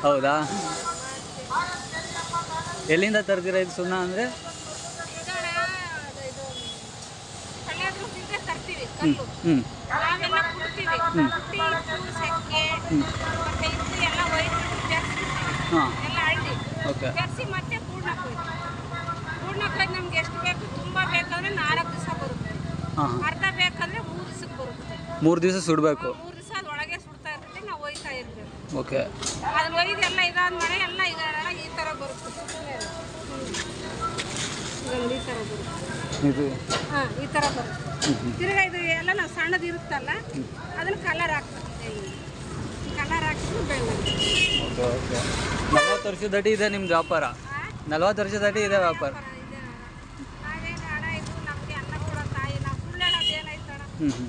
ಹೌದಾ? ಎಲ್ಲಿಂದ ತರ್ತೀರಾ ಇದು ಸುಣ್ಣ ಅಂದರೆ? ಹ್ಞೂ ಹ್ಞೂ ನಾವೆಲ್ಲ ಕುಡ್ತೀವಿ, ಕುಟ್ಟಿ ಉಪ್ಪು ಸೆಕ್ಕೆ ಮತ್ತೆ ಇದು ಎಲ್ಲ ಒಯ್ದ್ಬಿಟ್ಟು ಬೆರೆಸ್ಬಿಡ್ತೀವಿ, ಹಾಂ ಎಲ್ಲ ಹಳ್ಳಿ ಓಕೆ ಬೆರೆಸಿ ಮತ್ತೆ ಕೂಡ್ನಕ್ಕೆ ಹೋಯ್ತು. ಕೂಡ್ನಕ್ಕೆ ಹೋಯ್ತು ನಮ್ಗೆ ಎಷ್ಟು ಬೇಕು, ತುಂಬ ಬೇಕಂದ್ರೆ 4 ದಿವಸ ಬರುತ್ತೆ, ಹಾಂ ಹಾಂ ಅರ್ಧ ಬೇಕಂದ್ರೆ 3 ದಿವಸಕ್ಕೆ ಬರುತ್ತೆ. 3 ದಿವಸ ಸುಡಬೇಕು. 3 ದಿವಸ ಅದ್ರೊಳಗೆ ಸುಡ್ತಾ ಇರ್ತೈತಿ, ನಾವು ಒಯ್ತಾ ಇರ್ಬೇಕು. ಓಕೆ ಅದನ್ನ ಒಯ್ದು ಎಲ್ಲ ಇದಾದ ಮಳೆ ಎಲ್ಲ ಈಗ ಈ ಥರ ಬರುತ್ತೆ. ಈ ಥರ ಬರುತ್ತೆ, ಇದು ಹಾಂ ಈ ಥರ ಬರುತ್ತೆ. ತಿರ್ಗಾ ಇದು ಎಲ್ಲ ನಾವು ಸಣ್ಣದು ಇರುತ್ತಲ್ಲ ಅದನ್ನು ಕಲರ್ ಹಾಕ್ಬೇಕು, ಕಲರ್ ಹಾಕಿದ್ರು ಬೆಳ್ಳ. ಓಕೆ ಓಕೆ 40 ವರ್ಷದಡಿ ಇದೆ ನಿಮ್ದು ವ್ಯಾಪಾರ? 40 ವರ್ಷದಡಿ ಇದೆ ವ್ಯಾಪಾರ? ನಾವೇನು ಹಣ ಇದು ನಮಗೆ ಅನ್ನ ಕೊಡೋ ತಾಯಿ, ನಾವು ಸುಳ್ಳು ಹೇಳೋದು ಏನಾಯ್ತಣ. ಹ್ಞೂ ಹ್ಞೂ